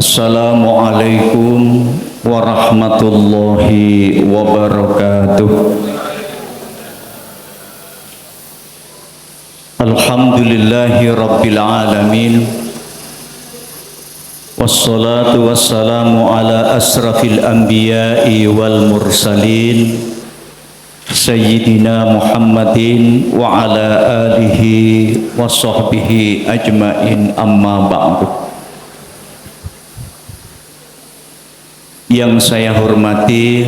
Assalamualaikum warahmatullahi wabarakatuh. Alhamdulillahi rabbil alamin. Wassalatu wassalamu ala asrafil anbiya'i wal mursalin Sayyidina Muhammadin wa ala alihi wa sahbihi ajmain, amma ba'du. Yang saya hormati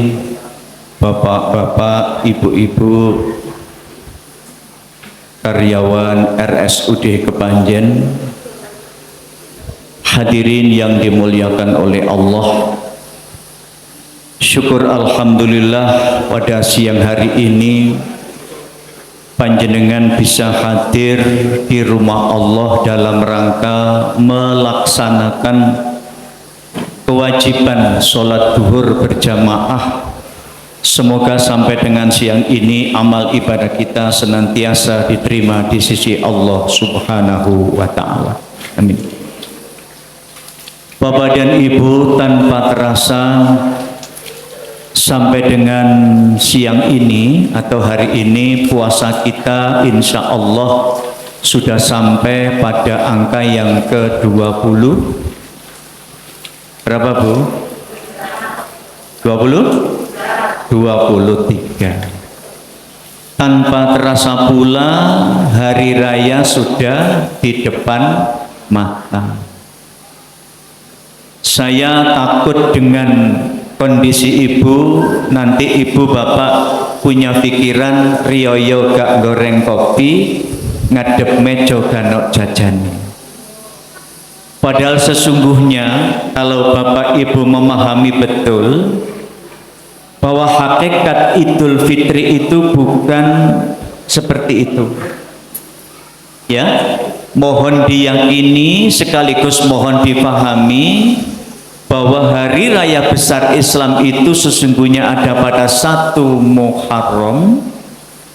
bapak-bapak, ibu-ibu, karyawan RSUD Kepanjen, hadirin yang dimuliakan oleh Allah. Syukur alhamdulillah pada siang hari ini panjenengan bisa hadir di rumah Allah dalam rangka melaksanakan kewajiban sholat duhur berjamaah. Semoga sampai dengan siang ini amal ibadah kita senantiasa diterima di sisi Allah Subhanahu wa ta'ala. Amin. Bapak dan Ibu, tanpa terasa sampai dengan siang ini atau hari ini puasa kita insya Allah sudah sampai pada angka yang ke-20. Berapa Bu? 23. Tanpa terasa pula hari raya sudah di depan mata. Saya takut dengan kondisi ibu, nanti ibu bapak punya pikiran riyoyo gak goreng kopi, ngadep meja ganok jajan. Padahal sesungguhnya kalau bapak ibu memahami betul bahwa hakikat Idul Fitri itu bukan seperti itu, ya, mohon diyakini sekaligus mohon dipahami bahwa hari raya besar Islam itu sesungguhnya ada pada 1 Muharram,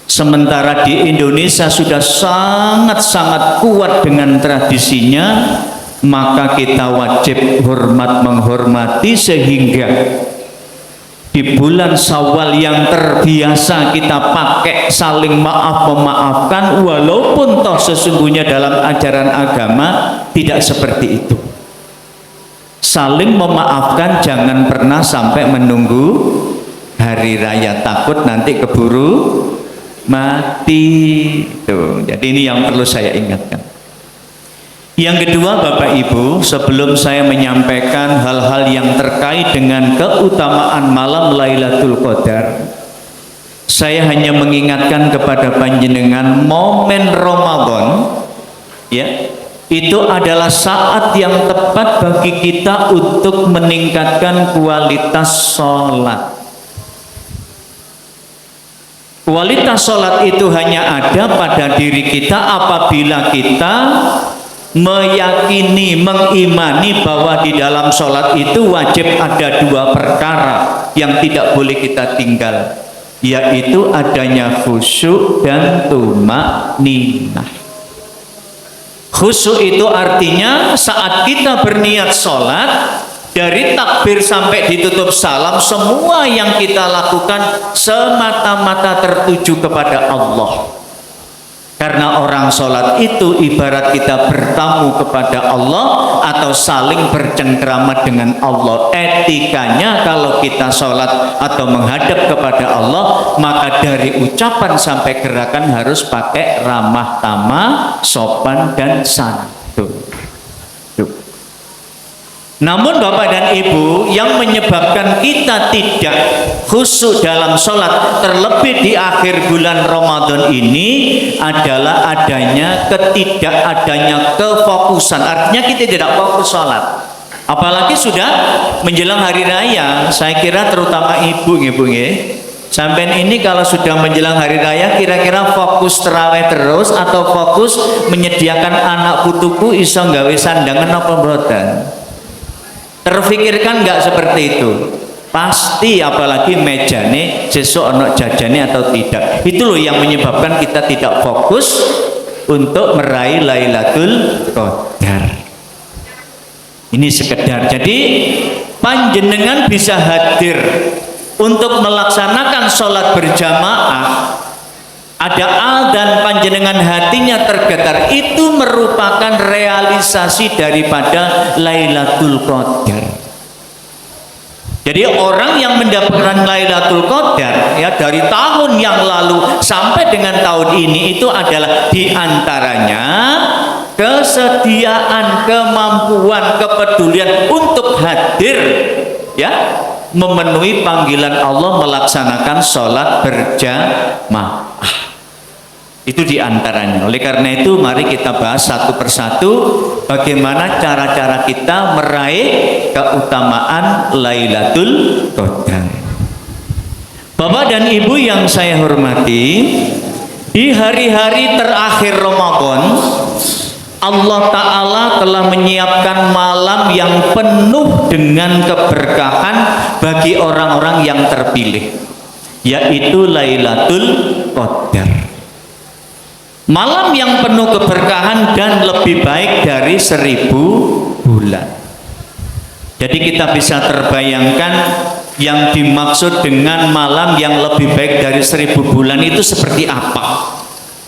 sementara di Indonesia sudah sangat-sangat kuat dengan tradisinya. Maka kita wajib hormat menghormati, sehingga di bulan Syawal yang terbiasa kita pakai saling maaf memaafkan, walaupun toh sesungguhnya dalam ajaran agama tidak seperti itu. Saling memaafkan, jangan pernah sampai menunggu hari raya, takut nanti keburu mati. Tuh, jadi ini yang perlu saya ingatkan. Yang kedua, Bapak Ibu, sebelum saya menyampaikan hal-hal yang terkait dengan keutamaan malam Lailatul Qadar, saya hanya mengingatkan kepada panjenengan momen Ramadan, ya, itu adalah saat yang tepat bagi kita untuk meningkatkan kualitas sholat. Kualitas sholat itu hanya ada pada diri kita apabila kita meyakini, mengimani bahwa di dalam sholat itu wajib ada 2 perkara yang tidak boleh kita tinggal, yaitu adanya khusyuk dan tumakninah. Khusyuk itu artinya saat kita berniat sholat, dari takbir sampai ditutup salam, semua yang kita lakukan semata-mata tertuju kepada Allah. Karena orang sholat itu ibarat kita bertamu kepada Allah atau saling bercengkrama dengan Allah. Etikanya kalau kita sholat atau menghadap kepada Allah, maka dari ucapan sampai gerakan harus pakai ramah tamah, sopan dan santun. Namun Bapak dan Ibu, yang menyebabkan kita tidak khusyuk dalam sholat, terlebih di akhir bulan Ramadan ini, adalah ketidakadanya kefokusan. Artinya kita tidak fokus sholat. Apalagi sudah menjelang hari raya. Saya kira terutama ibu-ibu, sampai ini kalau sudah menjelang hari raya, kira-kira fokus terawih terus atau fokus menyediakan anak putuku iso nggawe sandangan apa mboten? Terfikirkan nggak seperti itu? Pasti, apalagi mejane sesuk ono jajane atau tidak. Itu loh yang menyebabkan kita tidak fokus untuk meraih Lailatul Qadar. Ini sekedar. Jadi panjenengan bisa hadir untuk melaksanakan sholat berjamaah, ada dan panjenengan hatinya tergetar, itu merupakan realisasi daripada Lailatul Qadar. Jadi orang yang mendapatkan Lailatul Qadar ya dari tahun yang lalu sampai dengan tahun ini itu adalah diantaranya kesediaan, kemampuan, kepedulian untuk hadir ya memenuhi panggilan Allah melaksanakan sholat berjamaah. Itu diantaranya. Oleh karena itu mari kita bahas satu persatu bagaimana cara-cara kita meraih keutamaan Lailatul Qadar. Bapak dan Ibu yang saya hormati, di hari-hari terakhir Ramadan Allah Ta'ala telah menyiapkan malam yang penuh dengan keberkahan bagi orang-orang yang terpilih, yaitu Lailatul Qadar. Malam yang penuh keberkahan dan lebih baik dari 1000 bulan. Jadi kita bisa terbayangkan yang dimaksud dengan malam yang lebih baik dari 1000 bulan itu seperti apa.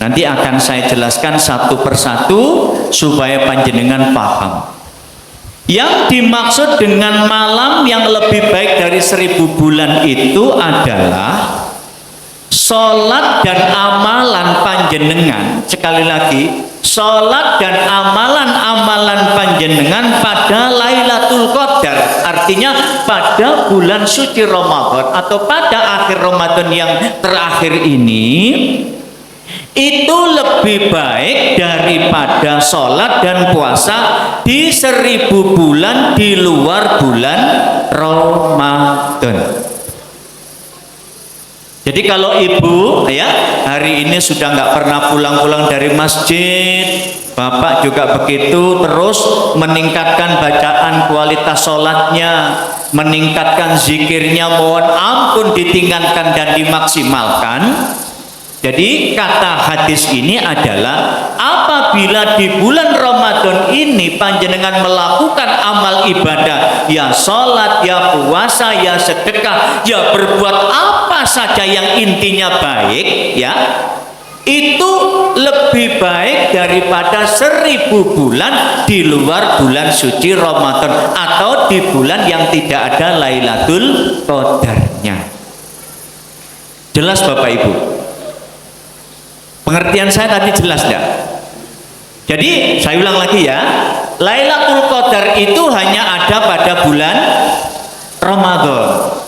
Nanti akan saya jelaskan satu persatu supaya panjenengan paham. Yang dimaksud dengan malam yang lebih baik dari 1000 bulan itu adalah sholat dan amalan panjenengan. Sekali lagi, sholat dan amalan-amalan panjenengan pada Lailatul Qadar, artinya pada bulan suci Ramadan atau pada akhir Ramadan yang terakhir ini, itu lebih baik daripada sholat dan puasa di 1000 bulan di luar bulan Ramadan. Jadi kalau ibu ya hari ini sudah nggak pernah pulang-pulang dari masjid, bapak juga begitu, terus meningkatkan bacaan kualitas sholatnya, meningkatkan zikirnya, mohon ampun ditingkatkan dan dimaksimalkan. Jadi kata hadis ini adalah apabila di bulan Ramadan ini panjenengan melakukan amal ibadah, ya sholat, ya puasa, ya sedekah, ya berbuat apa saja yang intinya baik, ya itu lebih baik daripada 1000 bulan di luar bulan suci Ramadan atau di bulan yang tidak ada Lailatul Qadarnya. Jelas Bapak Ibu? Pengertian saya tadi jelas tidak? Jadi saya ulang lagi ya, Lailatul Qadar itu hanya ada pada bulan Ramadan.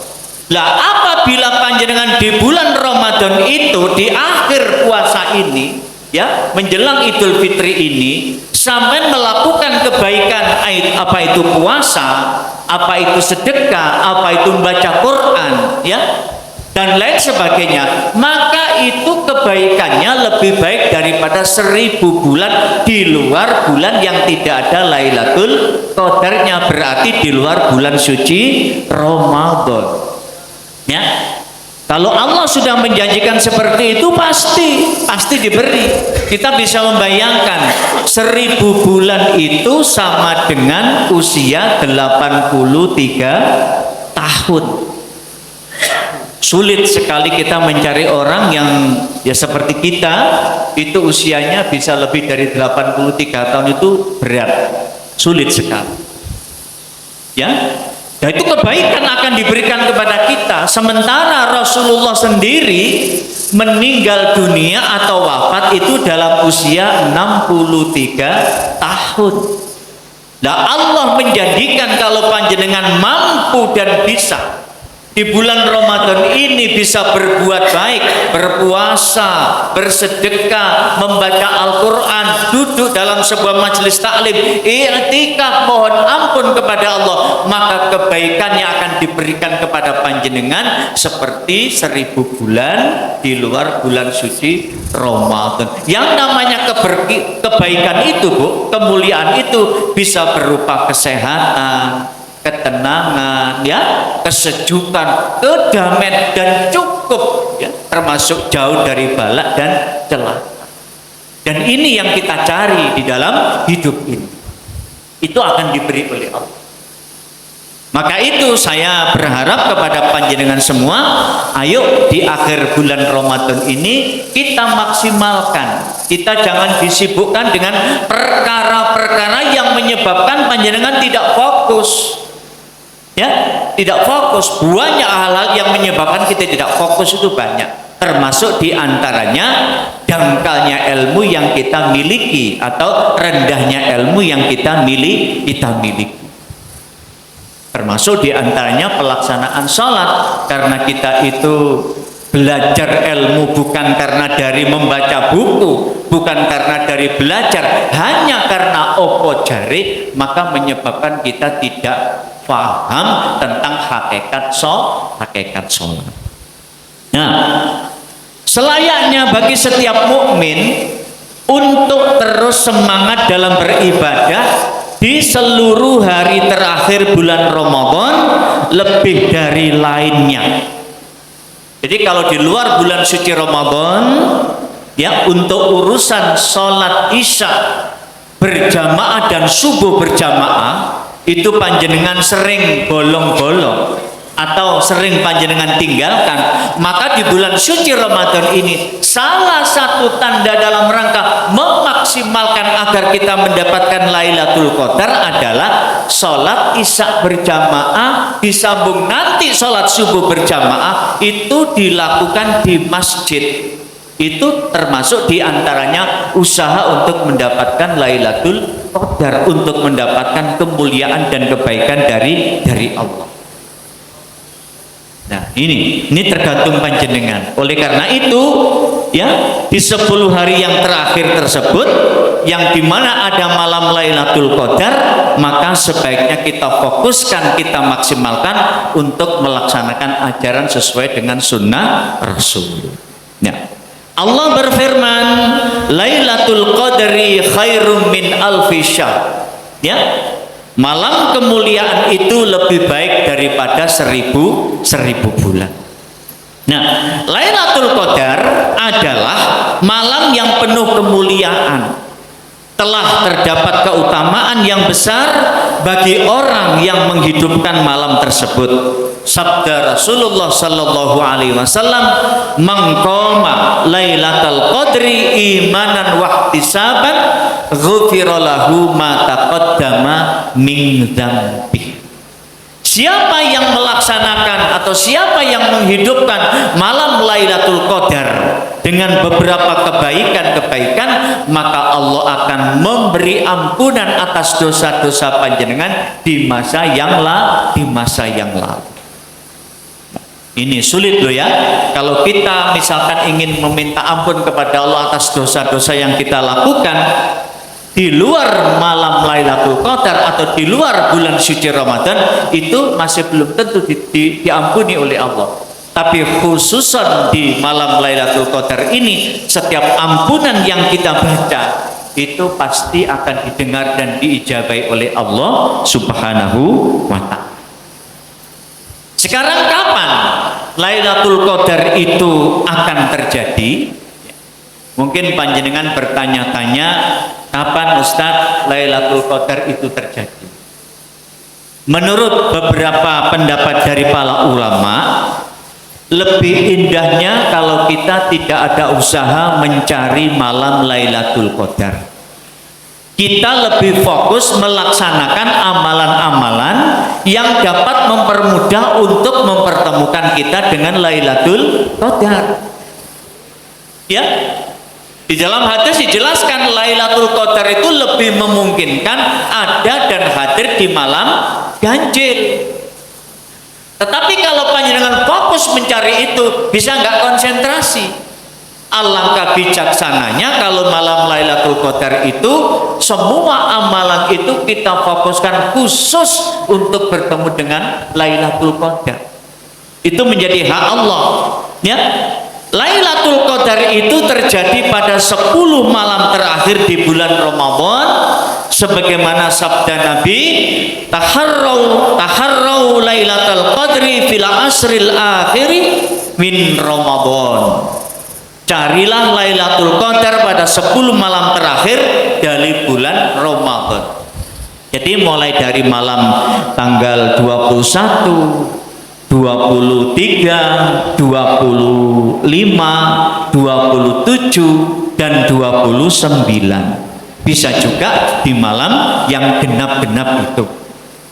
Lah apabila panjenengan di bulan Ramadan itu di akhir puasa ini ya menjelang Idul Fitri ini sampai melakukan kebaikan, apa itu puasa, apa itu sedekah, apa itu membaca Quran ya dan lain sebagainya, maka itu kebaikannya lebih baik daripada 1000 bulan di luar bulan yang tidak ada Lailatul Qadarnya, berarti di luar bulan suci Ramadan ya. Kalau Allah sudah menjanjikan seperti itu pasti diberi. Kita bisa membayangkan 1000 bulan itu sama dengan usia 83 tahun. Sulit sekali kita mencari orang yang ya seperti kita itu usianya bisa lebih dari 83 tahun, itu berat, sulit sekali ya. Dan itu kebaikan akan diberikan kepada kita, sementara Rasulullah sendiri meninggal dunia atau wafat itu dalam usia 63 tahun. Nah Allah menjadikan kalau panjenengan mampu dan bisa di bulan Ramadan ini bisa berbuat baik, berpuasa, bersedekah, membaca Al-Quran, duduk dalam sebuah majelis taklim, i'tikaf, mohon ampun kepada Allah, maka kebaikannya akan diberikan kepada panjenengan seperti 1000 bulan di luar bulan suci Ramadan. Yang namanya kebaikan itu Bu, kemuliaan itu bisa berupa kesehatan, ketenangan, ya, kesejukan, kedamaian, dan cukup, ya, termasuk jauh dari balak dan celaka. Dan ini yang kita cari di dalam hidup ini. itu akan diberi oleh Allah. Maka itu saya berharap kepada panjenengan semua, ayo di akhir bulan Ramadan ini kita maksimalkan. Kita jangan disibukkan dengan perkara-perkara yang menyebabkan panjenengan tidak fokus. Ya, tidak fokus. Banyak hal-hal yang menyebabkan kita tidak fokus itu banyak. Termasuk diantaranya dangkalnya ilmu yang kita miliki atau rendahnya ilmu yang kita miliki. Termasuk diantaranya pelaksanaan sholat, karena kita itu belajar ilmu bukan karena dari membaca buku, bukan karena dari belajar, hanya karena opo jari, maka menyebabkan kita tidak paham tentang hakikat sholat. Nah, selayaknya bagi setiap mukmin untuk terus semangat dalam beribadah di seluruh hari terakhir bulan Ramadan lebih dari lainnya. Jadi kalau di luar bulan suci Ramadan, ya, untuk urusan sholat isya berjamaah dan subuh berjamaah itu panjenengan sering bolong-bolong atau sering panjenengan tinggalkan, maka di bulan suci Ramadan ini salah satu tanda dalam rangka memaksimalkan agar kita mendapatkan Lailatul Qadar adalah sholat isya berjamaah disambung nanti sholat subuh berjamaah itu dilakukan di masjid. Itu termasuk diantaranya usaha untuk mendapatkan Lailatul Qadar, untuk mendapatkan kemuliaan dan kebaikan dari Allah. Nah, ini tergantung panjenengan. Oleh karena itu, ya, di 10 hari yang terakhir tersebut, yang dimana ada malam Lailatul Qadar, maka sebaiknya kita fokuskan, kita maksimalkan untuk melaksanakan ajaran sesuai dengan sunnah Rasul. Ya. Allah berfirman, Lailatul Qadri khairum min alfi syahr. Ya. Malam kemuliaan itu lebih baik daripada 1000 bulan. Nah, Lailatul Qadar adalah malam yang penuh kemuliaan. Telah terdapat keutamaan yang besar bagi orang yang menghidupkan malam tersebut. Sabda Rasulullah sallallahu alaihi wasallam, "Man qama Lailatul Qadri imanan wa ihtisaban, ghufira lahu ma taqaddama min dzambi." Siapa yang melaksanakan atau siapa yang menghidupkan malam Lailatul Qadar dengan beberapa kebaikan-kebaikan, maka Allah akan memberi ampunan atas dosa-dosa panjenengan di masa yang lalu. Ini sulit loh ya. Kalau kita misalkan ingin meminta ampun kepada Allah atas dosa-dosa yang kita lakukan di luar malam Lailatul Qadar atau di luar bulan suci Ramadan, itu masih belum tentu diampuni oleh Allah. Tapi khususan di malam Lailatul Qadar ini, setiap ampunan yang kita baca itu pasti akan didengar dan diijabai oleh Allah Subhanahu wa Ta'ala. Sekarang kapan Lailatul Qadar itu akan terjadi? Mungkin panjenengan bertanya-tanya, kapan Ustadz Lailatul Qadar itu terjadi? Menurut beberapa pendapat dari para ulama, lebih indahnya kalau kita tidak ada usaha mencari malam Lailatul Qadar. Kita lebih fokus melaksanakan amalan-amalan yang dapat mempermudah untuk mempertemukan kita dengan Lailatul Qadar. Ya, di dalam hadis dijelaskan Lailatul Qadar itu lebih memungkinkan ada dan hadir di malam ganjil. Tetapi kalau panjenengan fokus mencari itu, bisa nggak konsentrasi. Alangkah bijaksananya kalau malam Lailatul Qadar itu semua amalan itu kita fokuskan khusus untuk bertemu dengan Lailatul Qadar. Itu menjadi hak Allah. Ya, Lailatul Qadar itu terjadi pada 10 malam terakhir di bulan Ramadan, sebagaimana sabda Nabi, taharrau Lailatul Qadri fil asril akhiri min Ramadan. Carilah Lailatul Qadar pada 10 malam terakhir dari bulan Ramadan. Jadi mulai dari malam tanggal 21, 23, 25, 27, dan 29. Bisa juga di malam yang genap-genap itu.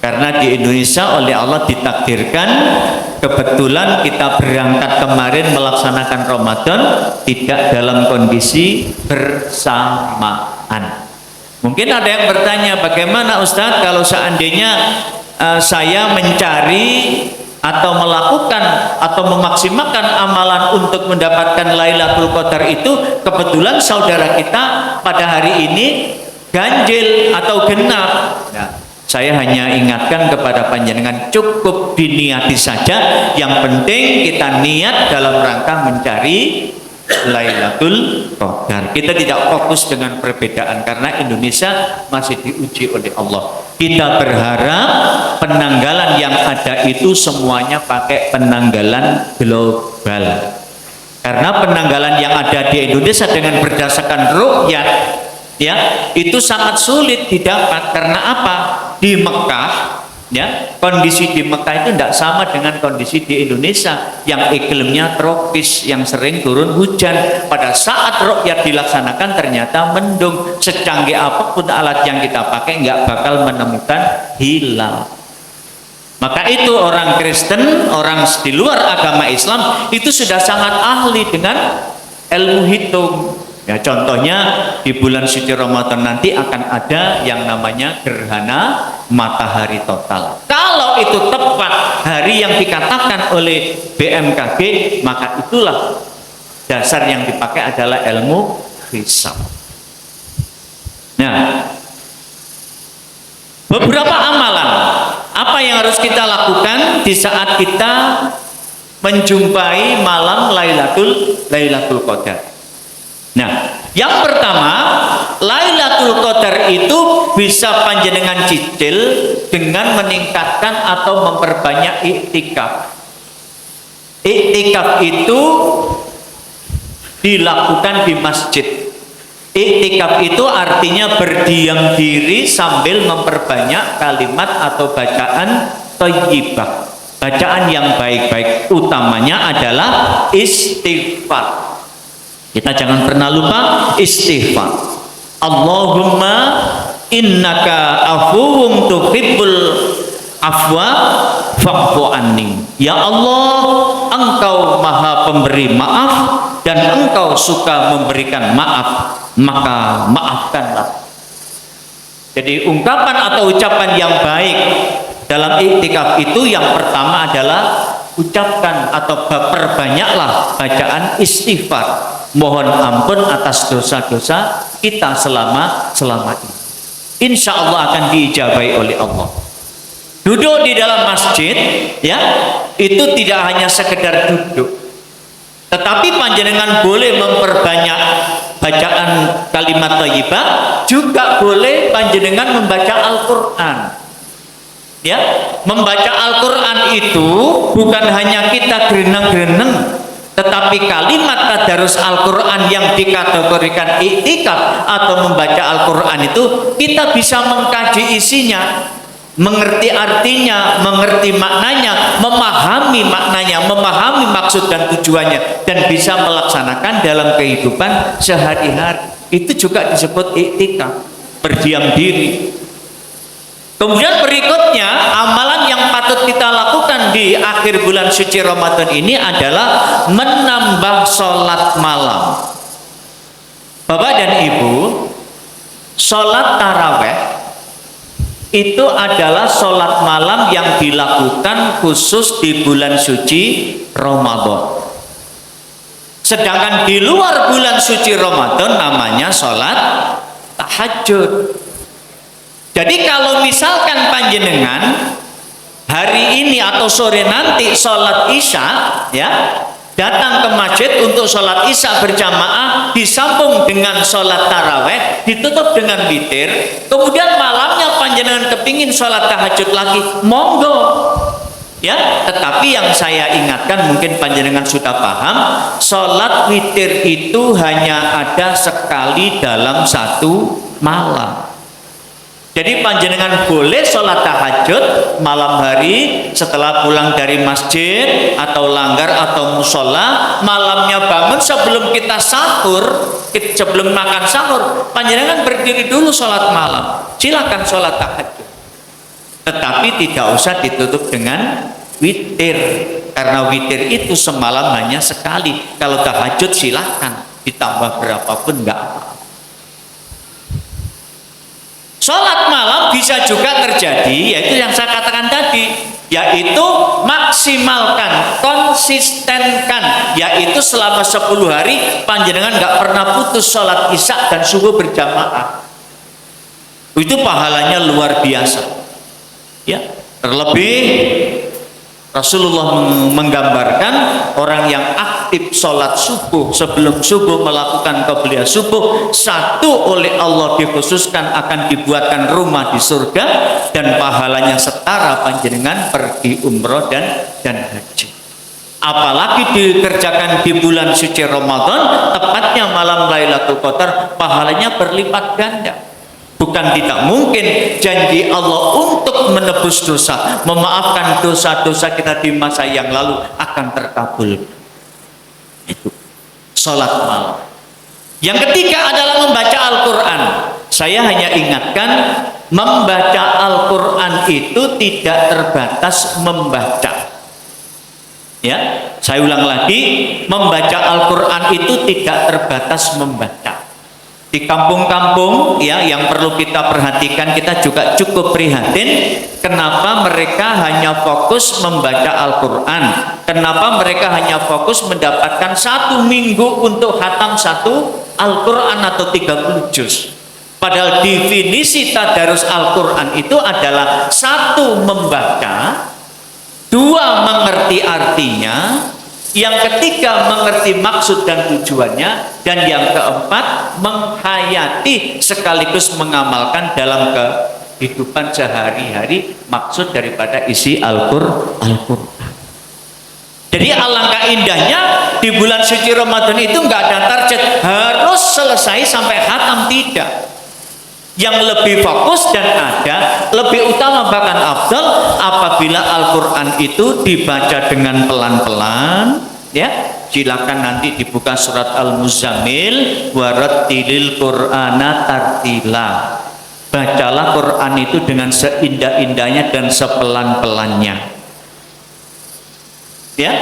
Karena di Indonesia oleh Allah ditakdirkan kebetulan kita berangkat kemarin melaksanakan Ramadan tidak dalam kondisi bersamaan. Mungkin ada yang bertanya, bagaimana Ustadz kalau seandainya saya mencari atau melakukan atau memaksimalkan amalan untuk mendapatkan Lailatul Qadar itu, kebetulan saudara kita pada hari ini ganjil atau genap. Nah, saya hanya ingatkan kepada panjenengan, cukup diniati saja. Yang penting kita niat dalam rangka mencari Lailatul Qadar. Kita tidak fokus dengan perbedaan karena Indonesia masih diuji oleh Allah. Kita berharap penanggalan yang ada itu semuanya pakai penanggalan global. Karena penanggalan yang ada di Indonesia dengan berdasarkan ru'yat, ya, itu sangat sulit didapat. Karena apa? Di Mekah, ya, kondisi di Mekah itu tidak sama dengan kondisi di Indonesia yang iklimnya tropis, yang sering turun hujan. Pada saat ru'yat dilaksanakan ternyata mendung. Secanggih apapun alat yang kita pakai nggak bakal menemukan hilal. Maka itu orang Kristen, orang di luar agama Islam itu sudah sangat ahli dengan ilmu hitung. Ya, contohnya di bulan suci Ramadan nanti akan ada yang namanya gerhana matahari total. Kalau itu tepat hari yang dikatakan oleh BMKG, maka itulah dasar yang dipakai adalah ilmu hisab. Nah, beberapa amalan apa yang harus kita lakukan di saat kita menjumpai malam Lailatul Qadar? Nah, yang pertama, Lailatul Qadar itu bisa panjenengan cicil dengan meningkatkan atau memperbanyak iktikaf. Iktikaf itu dilakukan di masjid. Iktikaf itu artinya berdiam diri sambil memperbanyak kalimat atau bacaan thayyibah. Bacaan yang baik-baik, utamanya adalah istighfar. Kita jangan pernah lupa istighfar. Allahumma innaka afuwun tuhibbul afwa fa'fu anni. Ya Allah, Engkau Maha Pemberi maaf dan Engkau suka memberikan maaf, maka maafkanlah. Jadi ungkapan atau ucapan yang baik dalam iktikaf itu yang pertama adalah ucapkan atau perbanyaklah bacaan istighfar. Mohon ampun atas dosa-dosa kita selama ini. Insya Allah akan diijabai oleh Allah. Duduk di dalam masjid, ya, itu tidak hanya sekedar duduk, tetapi panjenengan boleh memperbanyak bacaan kalimat thayyibah, juga boleh panjenengan membaca Al-Quran. Ya, membaca Al-Quran itu bukan hanya kita gereneng-gereneng, tetapi kalimat tadarus Al-Quran yang dikategorikan iktikaf atau membaca Al-Quran itu kita bisa mengkaji isinya, mengerti artinya, mengerti maknanya, memahami maknanya, memahami maksud dan tujuannya, dan bisa melaksanakan dalam kehidupan sehari-hari. Itu juga disebut iktikaf, berdiam diri. Kemudian berikutnya, amalan yang patut kita lakukan di akhir bulan suci Ramadan ini adalah menambah sholat malam. Bapak dan Ibu, sholat taraweh itu adalah sholat malam yang dilakukan khusus di bulan suci Ramadan. Sedangkan di luar bulan suci Ramadan namanya sholat tahajud. Jadi kalau misalkan panjenengan hari ini atau sore nanti sholat isya, ya, datang ke masjid untuk sholat isya berjamaah, disambung dengan sholat taraweh, ditutup dengan witir, kemudian malamnya panjenengan kepingin sholat tahajud lagi, monggo. Ya, tetapi yang saya ingatkan, mungkin panjenengan sudah paham, sholat witir itu hanya ada sekali dalam satu malam. Jadi panjenengan boleh sholat tahajud malam hari setelah pulang dari masjid atau langgar atau musola, malamnya bangun sebelum kita sahur, sebelum makan sahur, panjenengan berdiri dulu sholat malam, silakan sholat tahajud. Tetapi tidak usah ditutup dengan witir, karena witir itu semalam hanya sekali. Kalau tahajud silakan ditambah berapapun nggak apa-apa. Sholat malam bisa juga terjadi, yaitu yang saya katakan tadi, yaitu maksimalkan, konsistenkan, yaitu selama 10 hari panjenengan nggak pernah putus sholat isya dan subuh berjamaah. Itu pahalanya luar biasa. Ya, terlebih Rasulullah menggambarkan orang yang aktif sholat subuh, sebelum subuh melakukan qabliyah subuh, satu oleh Allah dikhususkan akan dibuatkan rumah di surga dan pahalanya setara panjenengan pergi umroh dan haji. Apalagi dikerjakan di bulan suci Ramadan, tepatnya malam Lailatul Qadar, pahalanya berlipat ganda. Bukan tidak mungkin janji Allah untuk menebus dosa, memaafkan dosa-dosa kita di masa yang lalu akan terkabul. Itu sholat malam. Yang ketiga adalah membaca Al-Quran. Saya hanya ingatkan, membaca Al-Quran itu tidak terbatas membaca. Ya, saya ulang lagi, membaca Al-Quran itu tidak terbatas membaca. Di kampung-kampung ya, yang perlu kita perhatikan, kita juga cukup prihatin kenapa mereka hanya fokus membaca Al-Quran, kenapa mereka hanya fokus mendapatkan 1 minggu untuk khatam 1 Al-Quran atau 30 juz. Padahal definisi tadarus Al-Quran itu adalah 1 membaca, 2 mengerti artinya, yang ketiga mengerti maksud dan tujuannya, dan yang keempat menghayati sekaligus mengamalkan dalam kehidupan sehari-hari maksud daripada isi Al-Quran. Jadi alangkah indahnya di bulan suci Ramadan itu nggak ada target harus selesai sampai khatam, tidak. Yang lebih fokus dan ada lebih utama bahkan afdal apabila Al-Quran itu dibaca dengan pelan-pelan, ya. Silakan nanti dibuka surat Al-Muzammil, warattilil Qur'ana tartila. Bacalah Quran itu dengan seindah-indahnya dan sepelan-pelannya. Ya.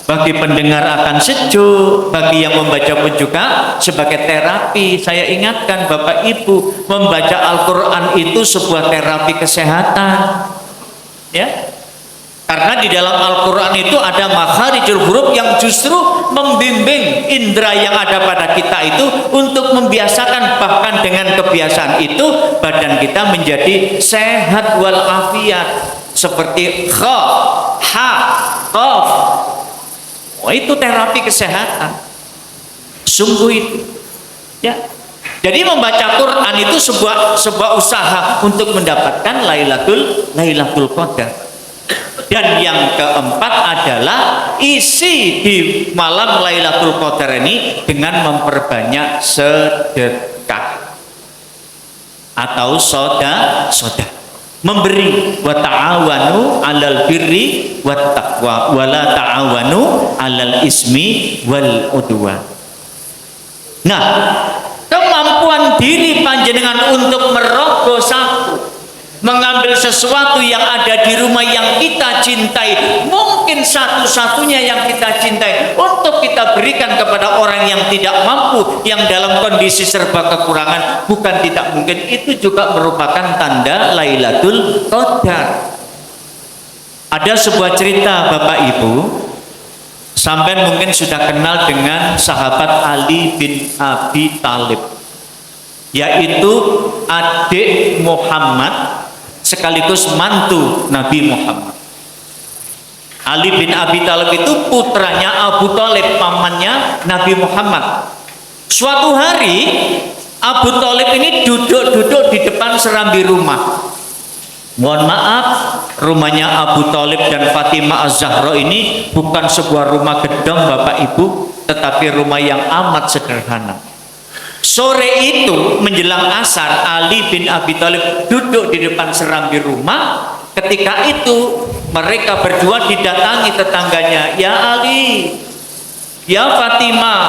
Bagi pendengar akan sejuk, bagi yang membaca pun juga sebagai terapi. Saya ingatkan Bapak Ibu, membaca Al-Quran itu sebuah terapi kesehatan. Ya, karena di dalam Al-Quran itu ada makharijul huruf yang justru membimbing indera yang ada pada kita itu untuk membiasakan, bahkan dengan kebiasaan itu badan kita menjadi sehat walafiat. Seperti kha, ha, qaf. Oh, itu terapi kesehatan. Sungguh itu. Ya. Jadi membaca Quran itu sebuah usaha untuk mendapatkan Lailatul Qadar. Dan yang keempat adalah isi di malam Lailatul Qadar ini dengan memperbanyak sedekah atau soda. Memberi, wa ta'awanu 'alal birri wat taqwa wa la ta'awanu 'alal ismi wal udwan. Nah, kemampuan diri panjenengan untuk merogoh saku, mengambil sesuatu yang ada di rumah yang kita cintai, mungkin satu-satunya yang kita cintai, untuk kita berikan kepada orang yang tidak mampu, yang dalam kondisi serba kekurangan, bukan tidak mungkin, itu juga merupakan tanda Lailatul Qadar. Ada sebuah cerita Bapak Ibu, sampai mungkin sudah kenal dengan sahabat Ali bin Abi Thalib, yaitu adik Muhammad sekaligus mantu Nabi Muhammad. Ali bin Abi Thalib itu putranya Abu Thalib, pamannya Nabi Muhammad. Suatu hari Abu Thalib ini duduk di depan serambi rumah. Mohon maaf, rumahnya Abu Thalib dan Fatimah Az-Zahra ini bukan sebuah rumah gedung Bapak Ibu, tetapi rumah yang amat sederhana. Sore itu menjelang asar, Ali bin Abi Thalib duduk di depan serambi rumah. Ketika itu mereka berdua didatangi tetangganya. Ya Ali, ya Fatimah,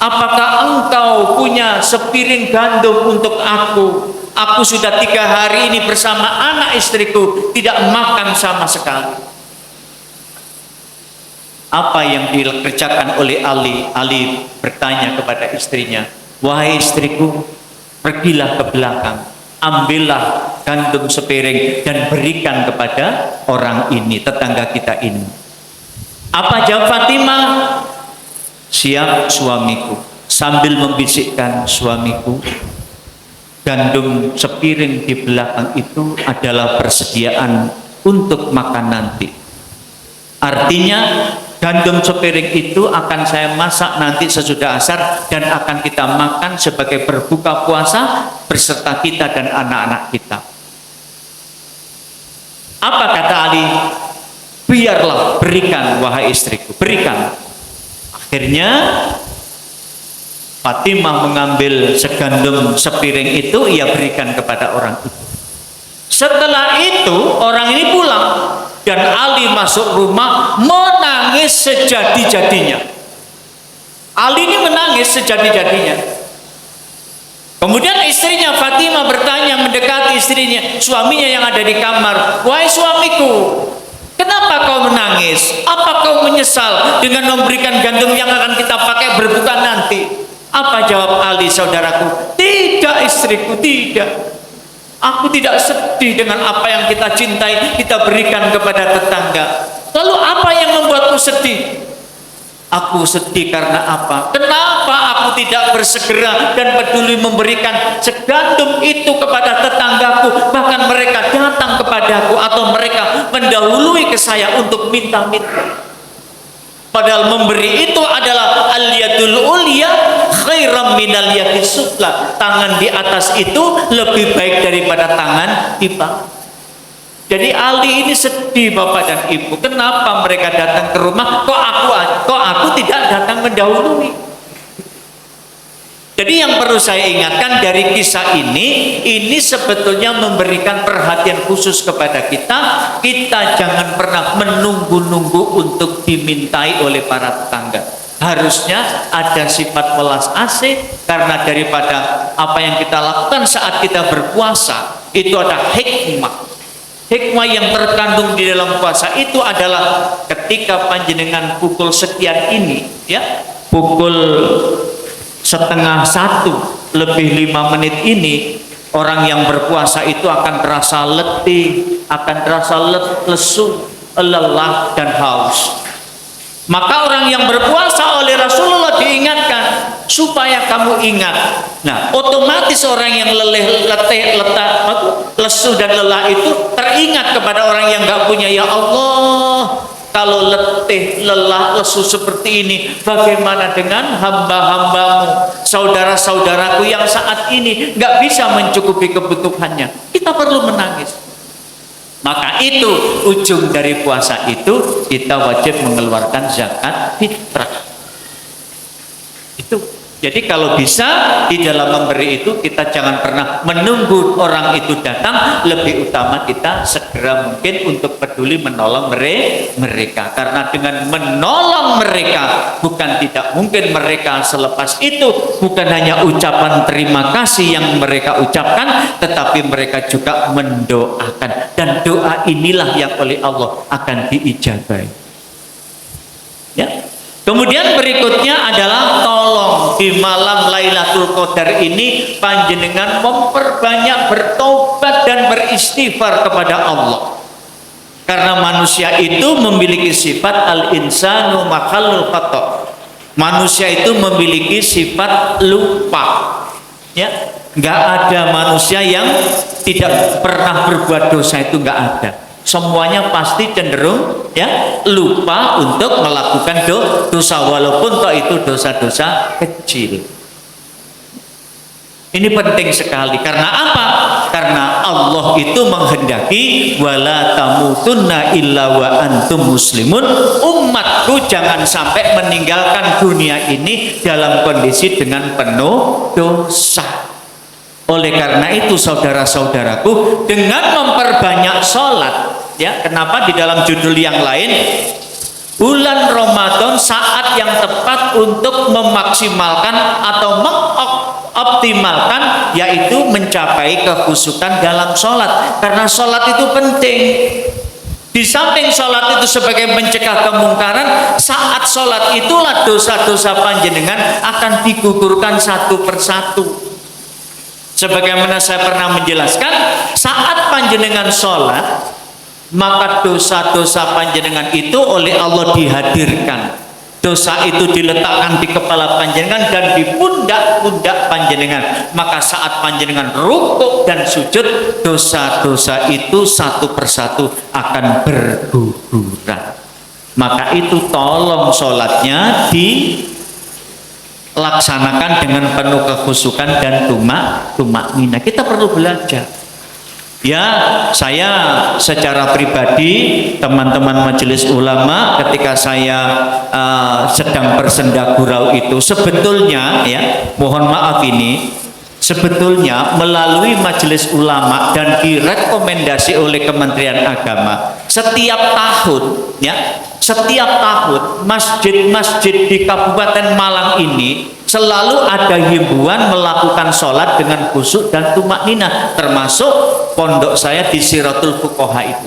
apakah engkau punya sepiring gandum untuk aku? Aku sudah 3 hari ini bersama anak istriku tidak makan sama sekali. Apa yang dikerjakan oleh Ali? Ali bertanya kepada istrinya, wahai istriku, pergilah ke belakang, ambillah gandum sepiring dan berikan kepada orang ini, tetangga kita ini. Apa jawab Fatimah? Siap suamiku. Sambil membisikkan, suamiku, gandum sepiring di belakang itu adalah persediaan untuk makan nanti. Artinya gandum sepiring itu akan saya masak nanti sesudah asar dan akan kita makan sebagai berbuka puasa beserta kita dan anak-anak kita. Apa kata Ali? Biarlah, berikan wahai istriku, berikan. Akhirnya Fatimah mengambil segandum sepiring itu, ia berikan kepada orang itu. Setelah itu orang ini pulang dan Ali masuk rumah menangis sejadi-jadinya. Ali ini menangis sejadi-jadinya. Kemudian istrinya Fatimah bertanya, mendekati istrinya, suaminya yang ada di kamar, wahai suamiku, kenapa kau menangis? Apa kau menyesal dengan memberikan gandum yang akan kita pakai berbuka nanti? Apa jawab Ali, saudaraku? Tidak istriku, tidak. Aku tidak sedih dengan apa yang kita cintai, kita berikan kepada tetangga. Lalu apa yang membuatku sedih? Aku sedih karena apa? Kenapa aku tidak bersegera dan peduli memberikan segandum itu kepada tetanggaku? Bahkan mereka datang kepadaku atau mereka mendahului ke saya untuk minta-minta. Padahal memberi itu adalah al-yadul ulya khairam minal yadis sufla. Tangan di atas itu lebih baik daripada tangan di bawah. Jadi Ali ini sedih, Bapak dan Ibu. Kenapa mereka datang ke rumah? Kok aku tidak datang mendahului? Jadi yang perlu saya ingatkan dari kisah ini sebetulnya memberikan perhatian khusus kepada kita. Kita jangan pernah menunggu-nunggu untuk dimintai oleh para tetangga. Harusnya ada sifat welas asih, karena daripada apa yang kita lakukan saat kita berpuasa itu ada hikmah. Hikmah yang terkandung di dalam puasa itu adalah ketika panjenengan pukul sekian ini, ya, pukul 12:30 lebih 5 menit ini, orang yang berpuasa itu akan terasa letih, akan terasa lesu, lelah dan haus. Maka orang yang berpuasa oleh Rasulullah diingatkan supaya kamu ingat. Nah, otomatis orang yang lesu dan lelah itu teringat kepada orang yang nggak punya. Ya Allah, kalau letih, lelah, lesu seperti ini, bagaimana dengan hamba-hambamu, saudara-saudaraku yang saat ini nggak bisa mencukupi kebutuhannya? Kita perlu menangis. Maka itu ujung dari puasa itu, kita wajib mengeluarkan zakat fitrah. Itu. Jadi kalau bisa di dalam memberi itu kita jangan pernah menunggu orang itu datang, lebih utama kita segera mungkin untuk peduli menolong mereka. Karena dengan menolong mereka, bukan tidak mungkin mereka selepas itu bukan hanya ucapan terima kasih yang mereka ucapkan, tetapi mereka juga mendoakan, dan doa inilah yang oleh Allah akan diijabahi. Ya. Kemudian berikutnya adalah tolong di malam Lailatul Qadar ini panjenengan memperbanyak bertobat dan beristighfar kepada Allah. Karena manusia itu memiliki sifat al-insanu makhlul khata'. Manusia itu memiliki sifat lupa. Ya, nggak ada manusia yang tidak pernah berbuat dosa, itu nggak ada. Semuanya pasti cenderung ya lupa untuk melakukan dosa, walaupun toh itu dosa-dosa kecil. Ini penting sekali. Karena apa? Karena Allah itu menghendaki wala tamutunna illa wa antum muslimun, umatku jangan sampai meninggalkan dunia ini dalam kondisi dengan penuh dosa. Oleh karena itu saudara-saudaraku, dengan memperbanyak sholat, ya, kenapa di dalam judul yang lain bulan Ramadan saat yang tepat untuk memaksimalkan atau mengoptimalkan, yaitu mencapai kekhusyukan dalam sholat, karena sholat itu penting. Di samping sholat itu sebagai mencegah kemungkaran, saat sholat itulah dosa-dosa panjenengan akan digugurkan satu persatu. Sebagaimana saya pernah menjelaskan, saat panjenengan sholat, maka dosa-dosa panjenengan itu oleh Allah dihadirkan. Dosa itu diletakkan di kepala panjenengan dan di pundak-pundak panjenengan. Maka saat panjenengan rukuk dan sujud, dosa-dosa itu satu persatu akan berguguran. Maka itu tolong sholatnya dilaksanakan dengan penuh kekhusyukan dan tumak-nina. Kita perlu belajar. Ya, saya secara pribadi, teman-teman majelis ulama, ketika saya sedang bersenda gurau itu, sebetulnya, ya, mohon maaf ini, sebetulnya melalui majelis ulama dan direkomendasi oleh Kementerian Agama, setiap tahun, ya, setiap tahun masjid-masjid di Kabupaten Malang ini selalu ada himbauan melakukan sholat dengan khusyuk dan tumak-nina, termasuk pondok saya di Siratul Fuqaha itu.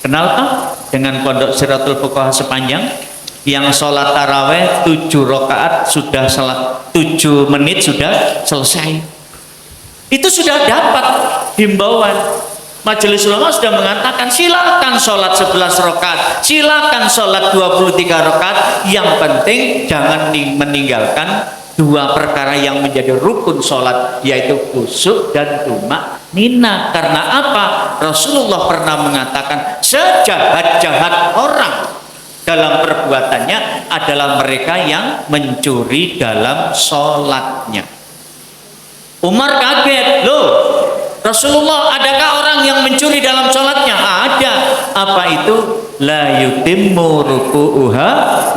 Kenalkah dengan pondok Siratul Fuqaha sepanjang yang sholat taraweh 7 rakaat sudah 7 menit sudah selesai? Itu sudah dapat himbauan. Majelis ulama sudah mengatakan silakan sholat 11 rakaat, silakan sholat 23 rakaat, yang penting jangan meninggalkan dua perkara yang menjadi rukun sholat, yaitu khusyuk dan tumak-nina. Karena apa? Rasulullah pernah mengatakan sejahat-jahat orang dalam perbuatannya adalah mereka yang mencuri dalam sholatnya. Umar kaget, loh Rasulullah, adakah orang yang mencuri dalam sholatnya? Ada. Apa itu? La yutimmu ruku'uha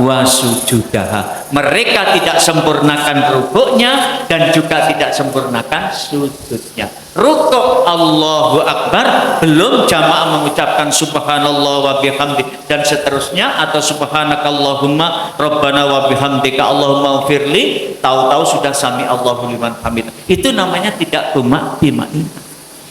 wa sujudaha. Mereka tidak sempurnakan rukuknya dan juga tidak sempurnakan sujudnya. Rukuk Allahu Akbar, belum jamaah mengucapkan subhanallah wa bihamdi dan seterusnya, atau subhanakallahumma rabbana wa bihamdika Allahumma ufirli, tahu-tahu sudah sami Allahu liman hamid. Itu namanya tidak tumak-nina.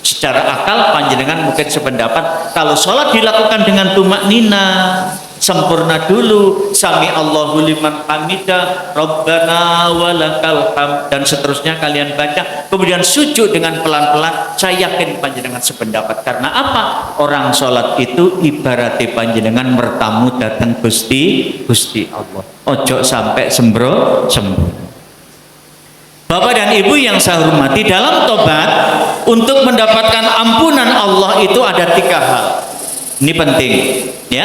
Secara akal panjenengan mungkin sependapat, kalau sholat dilakukan dengan tumak-nina, sempurna dulu, sami Allahu liman hamidah, rabbana walakal hamd, dan seterusnya kalian baca, kemudian sujud dengan pelan-pelan. Saya yakin panjenengan sependapat. Karena apa? Orang sholat itu ibaratnya panjenengan bertamu datang Gusti Allah. Ojo sampai sembro. Bapak dan Ibu yang saya hormati, dalam tobat untuk mendapatkan ampunan Allah itu ada 3 hal. Ini penting, ya.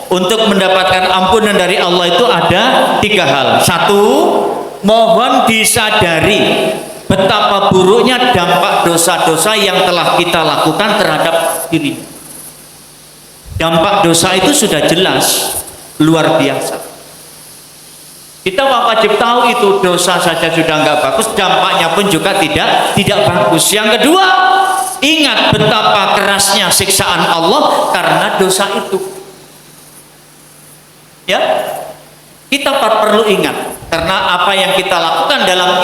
Untuk mendapatkan ampunan dari Allah itu ada 3 hal. 1, mohon disadari betapa buruknya dampak dosa-dosa yang telah kita lakukan terhadap diri. Dampak dosa itu sudah jelas, luar biasa. Kita wajib tahu itu, dosa saja sudah nggak bagus, dampaknya pun juga tidak bagus. Yang kedua, ingat betapa kerasnya siksaan Allah karena dosa itu. Ya, kita perlu ingat, karena apa yang kita lakukan dalam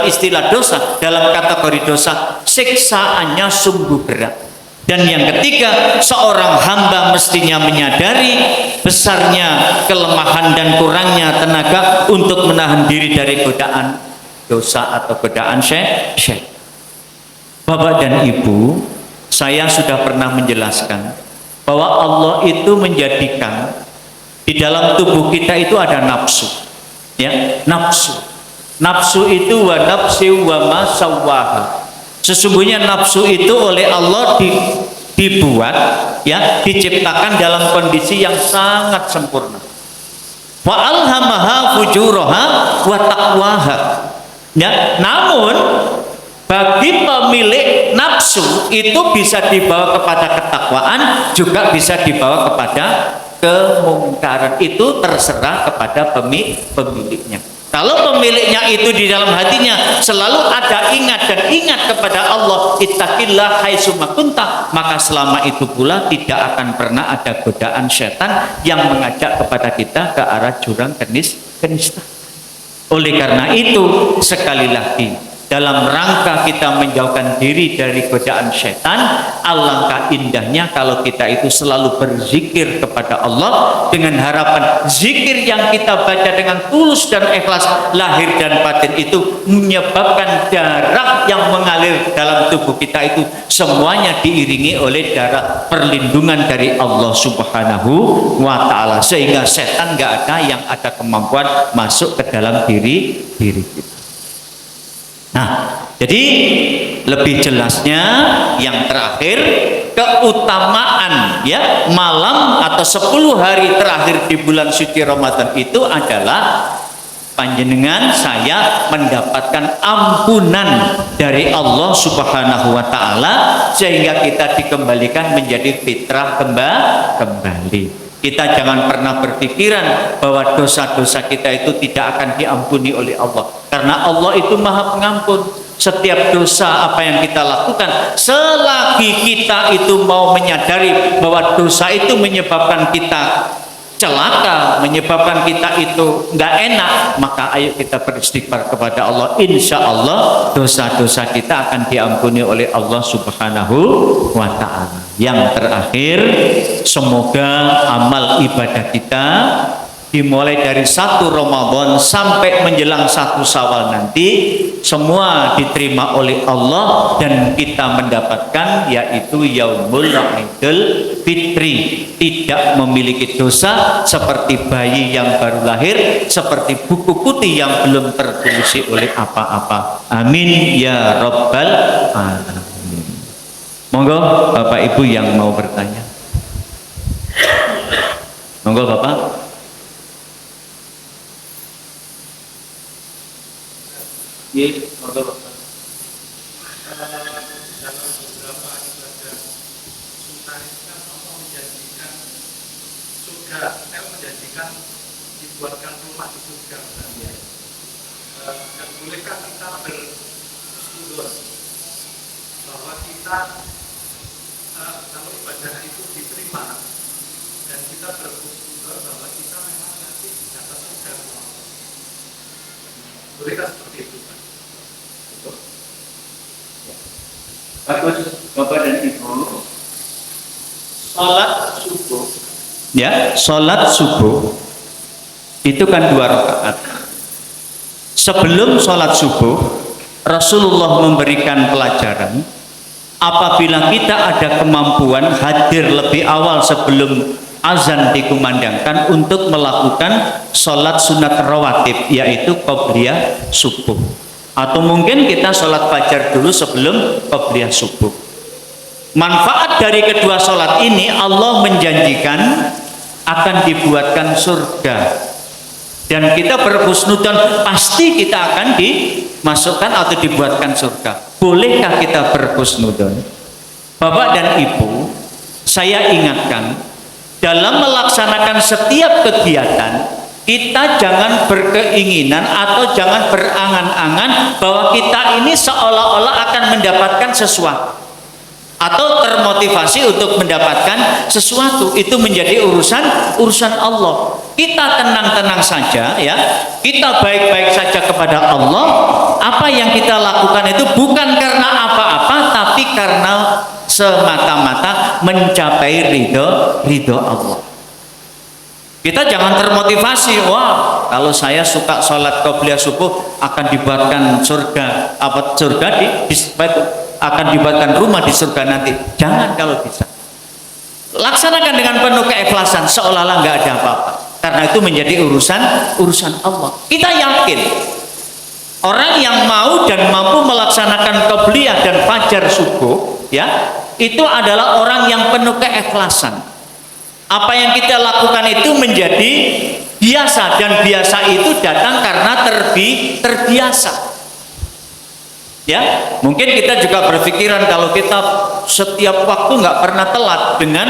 istilah dosa, dalam kategori dosa, siksaannya sungguh berat. Dan yang ketiga, seorang hamba mestinya menyadari besarnya kelemahan dan kurangnya tenaga untuk menahan diri dari godaan dosa atau godaan syaitan. Bapak dan Ibu, saya sudah pernah menjelaskan bahwa Allah itu menjadikan di dalam tubuh kita itu ada nafsu, ya, nafsu itu wa nafsi wa ma sawwaha. Sesungguhnya nafsu itu oleh Allah dibuat, ya, diciptakan dalam kondisi yang sangat sempurna. Wa alhamaha fujuraha wa taqwaha. Ya, namun bagi pemilik nafsu itu bisa dibawa kepada ketakwaan, juga bisa dibawa kepada kemungkaran. Itu terserah kepada pemiliknya. Kalau pemiliknya itu di dalam hatinya selalu ada ingat kepada Allah, ittaqillah haitsuma kunta, maka selama itu pula tidak akan pernah ada godaan setan yang mengajak kepada kita ke arah jurang kenista. Oleh karena itu, sekali lagi, dalam rangka kita menjauhkan diri dari godaan setan, alangkah indahnya kalau kita itu selalu berzikir kepada Allah dengan harapan zikir yang kita baca dengan tulus dan ikhlas lahir dan batin itu menyebabkan darah yang mengalir dalam tubuh kita itu semuanya diiringi oleh darah perlindungan dari Allah Subhanahu wa Ta'ala, sehingga setan nggak ada yang ada kemampuan masuk ke dalam diri kita. Nah, jadi lebih jelasnya yang terakhir, keutamaan ya malam atau 10 hari terakhir di bulan suci Ramadan itu adalah panjenengan saya mendapatkan ampunan dari Allah Subhanahu wa Ta'ala, sehingga kita dikembalikan menjadi fitrah kembali. Kita jangan pernah berpikiran bahwa dosa-dosa kita itu tidak akan diampuni oleh Allah, karena Allah itu Maha Pengampun. Setiap dosa apa yang kita lakukan, selagi kita itu mau menyadari bahwa dosa itu menyebabkan kita celaka, menyebabkan kita itu nggak enak, maka ayo kita beristighfar kepada Allah. Insya Allah dosa-dosa kita akan diampuni oleh Allah Subhanahu wa Ta'ala. Yang terakhir, semoga amal ibadah kita dimulai dari 1 Ramadan sampai menjelang 1 Syawal nanti semua diterima oleh Allah dan kita mendapatkan yaitu Yaumul Idul Fitri, tidak memiliki dosa seperti bayi yang baru lahir, seperti buku putih yang belum tertulis oleh apa-apa. Amin ya Rabbal Alamin. Monggo Bapak Ibu yang mau bertanya. Monggo Bapak. Iya, monggo Bapak. Dalam beberapa ibadah sunnah itu kan Allah menjanjikan surga, menjanjikan dibuatkan rumah di surga. Dan bolehkah kita bersyukur bahwa kita kalau ibadah itu diterima dan kita bersyukur bahwa kita memang nanti dapat surga? Bolehkah seperti itu? Bagus Bapak dan Ibu. Salat subuh, ya, salat subuh itu kan 2 rakaat. Sebelum salat subuh, Rasulullah memberikan pelajaran, apabila kita ada kemampuan hadir lebih awal sebelum azan dikumandangkan untuk melakukan salat sunat rawatib, yaitu qobliyah subuh. Atau mungkin kita sholat fajar dulu sebelum qobliyah subuh. Manfaat dari kedua sholat ini, Allah menjanjikan akan dibuatkan surga, dan kita berhusnudzon pasti kita akan dimasukkan atau dibuatkan surga. Bolehkah kita berhusnudzon? Bapak dan Ibu, saya ingatkan, dalam melaksanakan setiap kegiatan kita jangan berkeinginan atau jangan berangan-angan bahwa kita ini seolah-olah akan mendapatkan sesuatu atau termotivasi untuk mendapatkan sesuatu. Itu menjadi urusan Allah. Kita tenang-tenang saja ya, kita baik-baik saja kepada Allah. Apa yang kita lakukan itu bukan karena apa-apa, tapi karena semata-mata mencapai ridho Allah. Kita jangan termotivasi, wah kalau saya suka sholat qobliyah subuh akan dibuatkan surga, akan dibuatkan rumah di surga nanti. Jangan kalau bisa. Laksanakan dengan penuh keikhlasan seolah-olah nggak ada apa-apa. Karena itu menjadi urusan Allah. Kita yakin orang yang mau dan mampu melaksanakan qobliyah dan fajar subuh, ya, itu adalah orang yang penuh keikhlasan. Apa yang kita lakukan itu menjadi biasa, dan biasa itu datang karena terbiasa. Ya, mungkin kita juga berpikiran kalau kita setiap waktu nggak pernah telat dengan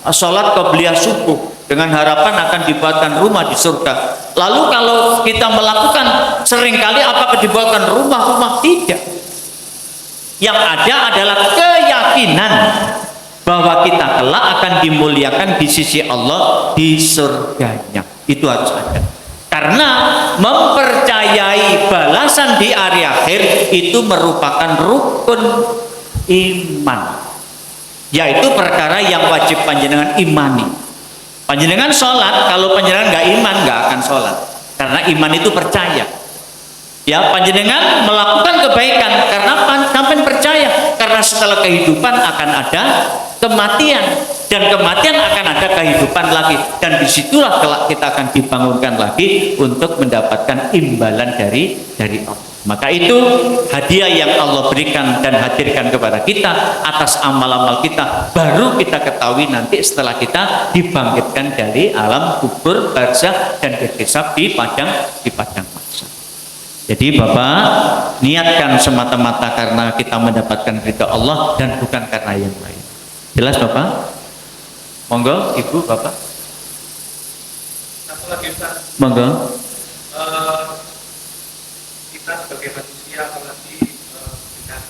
sholat qobliyah subuh dengan harapan akan dibuatkan rumah di surga. Lalu kalau kita melakukan seringkali apakah dibuatkan rumah-rumah? Tidak. Yang ada adalah keyakinan bahwa kita kelak akan dimuliakan di sisi Allah di surganya. Itu harus ada. Karena mempercayai balasan di hari akhir itu merupakan rukun iman, yaitu perkara yang wajib panjenengan imani. Panjenengan sholat, kalau panjenengan nggak iman nggak akan sholat, karena iman itu percaya. Ya, panjenengan melakukan kebaikan karena sampai percaya, karena setelah kehidupan akan ada kematian, dan kematian akan ada kehidupan lagi, dan disitulah kelak kita akan dibangunkan lagi untuk mendapatkan imbalan dari Allah. Maka itu hadiah yang Allah berikan dan hadirkan kepada kita atas amal-amal kita, baru kita ketahui nanti setelah kita dibangkitkan dari alam kubur, barzakh, dan dihisab di padang mahsyar. Jadi Bapak niatkan semata-mata karena kita mendapatkan ridha Allah dan bukan karena yang lain. Jelas Bapak? Monggo Ibu, Bapak. Satu lagi Ustaz. Monggo. Kita sebagai manusia apalagi dengan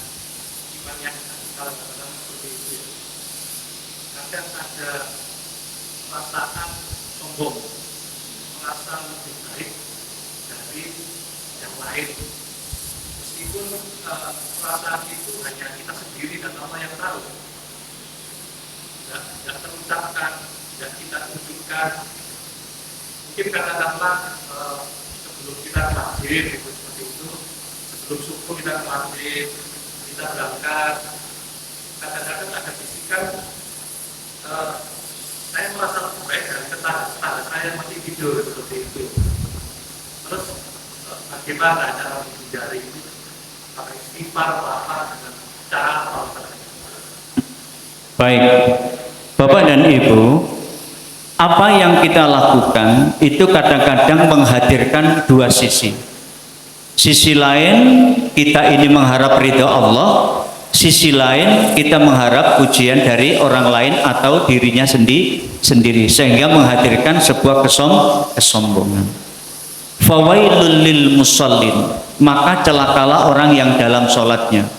iman yang kalau katakan seperti itu, kadang ada perasaan sombong, merasa lebih baik dari yang lain. Meskipun perasaan itu hanya kita sendiri dan Allah yang tahu. Tidak terucapkan, tidak kita tunjukkan. Mungkin katakanlah sebelum kita ke masjid seperti itu, sebelum subuh kita ke masjid, kita berangkat, kadang-kadang ada bisikan, saya merasa lebih baik dari tetangga saya masih tidur seperti itu. Terus bagaimana cara menghindari itu? Pakai istighfar apa dengan cara apa? Baik, Bapak dan Ibu, apa yang kita lakukan itu kadang-kadang menghadirkan dua sisi. Sisi lain kita ini mengharap ridha Allah, sisi lain kita mengharap pujian dari orang lain atau dirinya sendiri, sehingga menghadirkan sebuah kesombongan. Fawailul lil musallin, maka celakalah orang yang dalam sholatnya.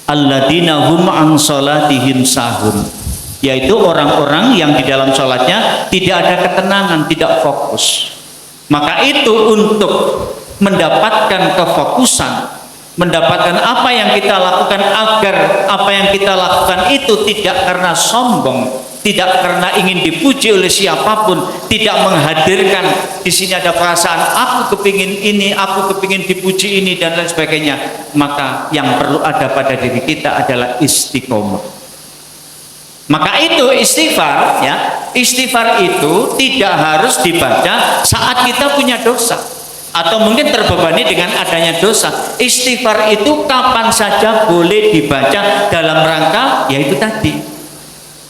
Alladzina hum an sholatihim sahun, yaitu orang-orang yang di dalam sholatnya tidak ada ketenangan, tidak fokus. Maka itu untuk mendapatkan kefokusan, mendapatkan apa yang kita lakukan, agar apa yang kita lakukan itu tidak karena sombong, tidak karena ingin dipuji oleh siapapun, tidak menghadirkan di sini ada perasaan aku kepingin ini, aku kepingin dipuji ini dan lain sebagainya. Maka yang perlu ada pada diri kita adalah istiqomah. Maka itu istighfar, ya, istighfar itu tidak harus dibaca saat kita punya dosa atau mungkin terbebani dengan adanya dosa. Istighfar itu kapan saja boleh dibaca dalam rangka yaitu tadi,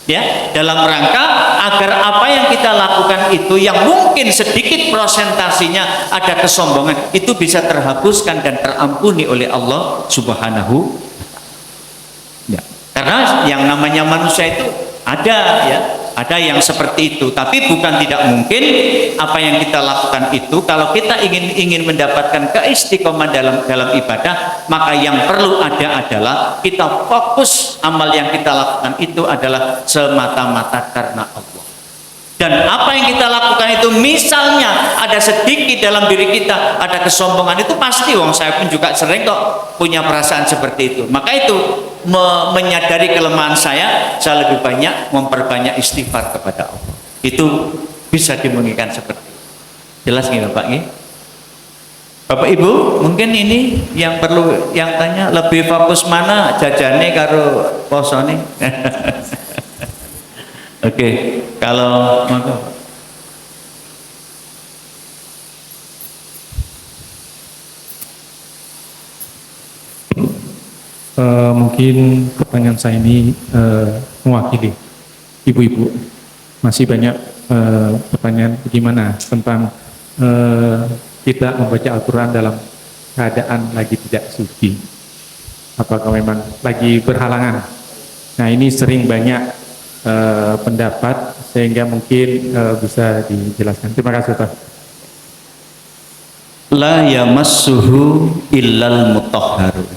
ya, dalam rangka agar apa yang kita lakukan itu yang mungkin sedikit prosentasinya ada kesombongan itu bisa terhapuskan dan terampuni oleh Allah Subhanahu. Ya. Karena yang namanya manusia itu ada, ya, ada yang seperti itu, tapi bukan tidak mungkin apa yang kita lakukan itu kalau kita ingin mendapatkan keistiqomahan dalam ibadah, maka yang perlu ada adalah kita fokus amal yang kita lakukan itu adalah semata-mata karena Allah. Dan apa yang kita lakukan itu misalnya ada sedikit dalam diri kita ada kesombongan, itu pasti, wong saya pun juga sering kok punya perasaan seperti itu. Maka itu menyadari kelemahan saya lebih banyak memperbanyak istighfar kepada Allah. Itu bisa dimungkinkan seperti itu. Jelas nggih Bapak nggih? Bapak Ibu, mungkin ini yang perlu yang tanya lebih fokus mana jajane karo posone. Oke, kalau monggo. Mungkin pertanyaan saya ini mewakili ibu-ibu. Masih banyak pertanyaan bagaimana tentang kita membaca Al-Quran dalam keadaan lagi tidak suci. apakah memang lagi berhalangan? Nah, ini sering banyak pendapat sehingga mungkin bisa dijelaskan. Terima kasih, Pak. La yamassuhu illal mutahharun.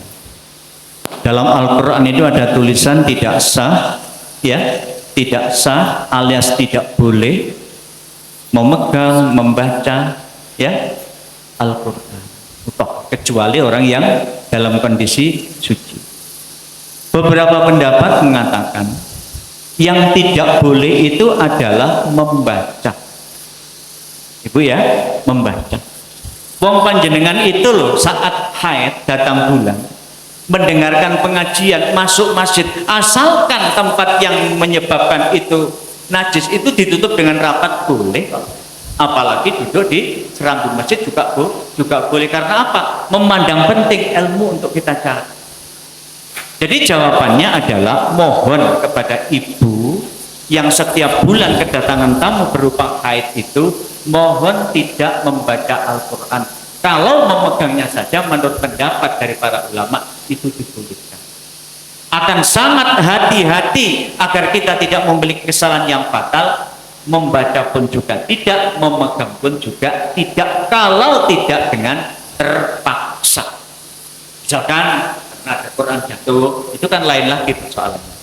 Dalam Al-Qur'an itu ada tulisan tidak sah, ya, tidak sah alias tidak boleh memegang, membaca, ya, Al-Qur'an. Kecuali orang yang dalam kondisi suci. Beberapa pendapat mengatakan yang tidak boleh itu adalah membaca. Ibu ya, membaca. Wong panjenengan itu loh saat haid datang bulan mendengarkan pengajian, masuk masjid, asalkan tempat yang menyebabkan itu najis itu ditutup dengan rapat boleh. Apalagi duduk di serambi masjid juga boleh. Karena apa? Memandang penting ilmu untuk kita cari. Jadi jawabannya adalah mohon kepada ibu yang setiap bulan kedatangan tamu berupa haid itu, mohon tidak membaca Al-Quran. Kalau memegangnya saja menurut pendapat dari para ulama itu dibolehkan. Akan sangat hati-hati agar kita tidak memiliki kesalahan yang fatal. Membaca pun juga tidak, memegang pun juga tidak, kalau tidak dengan terpaksa. Misalkan karena ada Quran jatuh, itu kan lain lagi persoalannya.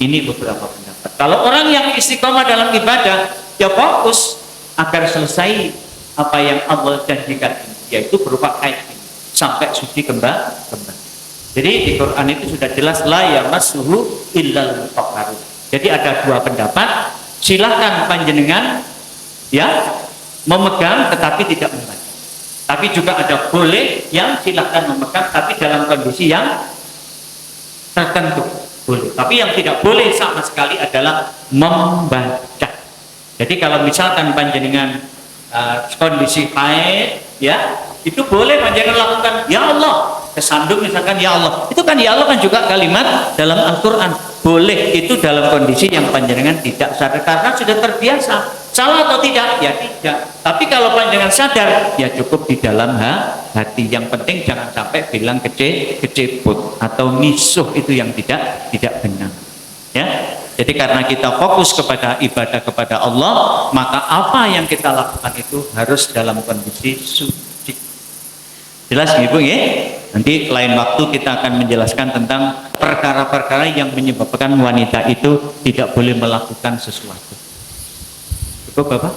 Ini beberapa pendapat. Kalau orang yang istiqomah dalam ibadah, ya fokus agar selesai apa yang Allah janjikan, yaitu berupa haid sampai suci kembali. Jadi di Quran itu sudah jelas la yamassuhu illal mutahharun. Jadi ada dua pendapat. Silahkan panjenengan ya memegang tetapi tidak membaca. Tapi juga ada boleh yang silahkan memegang tapi dalam kondisi yang tertentu boleh. Tapi yang tidak boleh sama sekali adalah membaca. Jadi kalau misalkan panjenengan kondisi haid ya, itu boleh panjenengan lakukan ya Allah, kesandung misalkan ya Allah. Itu kan ya Allah kan juga kalimat dalam Al-Qur'an. Boleh itu dalam kondisi yang panjenengan tidak sadar karena sudah terbiasa. Salah atau tidak? Ya tidak. Tapi kalau panjenengan sadar, ya cukup di dalam hati. Yang penting jangan sampai bilang keceput atau misuh, itu yang tidak benar. Ya. Jadi karena kita fokus kepada ibadah kepada Allah, maka apa yang kita lakukan itu harus dalam kondisi suci. Jelas Ibu ya? Nanti lain waktu kita akan menjelaskan tentang perkara-perkara yang menyebabkan wanita itu tidak boleh melakukan sesuatu. Cukup Bapak?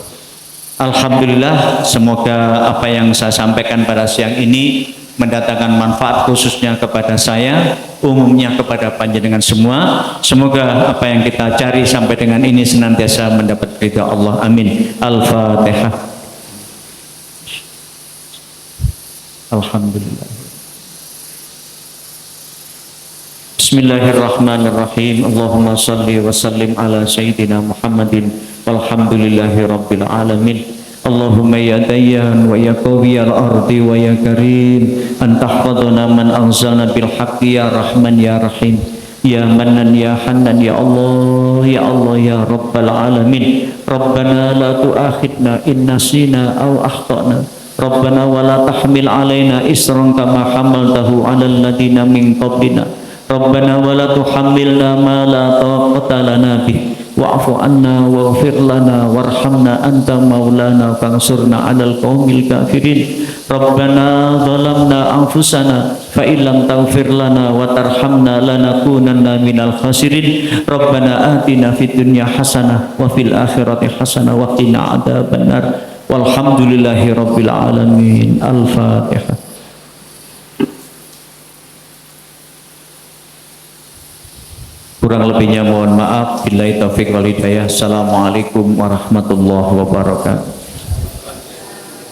Alhamdulillah, semoga apa yang saya sampaikan pada siang ini mendatangkan manfaat khususnya kepada saya, umumnya kepada panjenengan semua. Semoga apa yang kita cari sampai dengan ini senantiasa mendapat ridha Allah. Amin. Al-Fatihah. Alhamdulillah. Bismillahirrahmanirrahim. Allahumma salli wa sallim ala sayyidina Muhammadin walhamdulillahi rabbil alamin. Allahumma ya dayyan wa ya qawiyal ardi wa ya karim antahfaduna man anzalna bil haqqi ya rahman ya rahim ya mannan ya hannan ya Allah ya rabbal alamin. Rabbana la tu'akhidna in nasina aw akhtana. Rabbana wa la tahmil alaina isran kama hamaltahu alal ladina min qablina. Rabbana wa la tuhammilna ma la taqata lana bih wa'fu anna waghfir lana warhamna anta maulana fansurna 'alal qaumil kafirin. Rabbana zalamna anfusana fa illam taghfir lana wa tarhamna lanakunanna minal khasirin. Rabbana atina fid dunya hasanah wa fil akhirati hasanah wa qina adzabannar. Walhamdulillahi rabbil alamin. Al-Fatihah. Kurang lebihnya mohon maaf. Billahi taufiq wal hidayah. Assalamualaikum warahmatullahi wabarakatuh.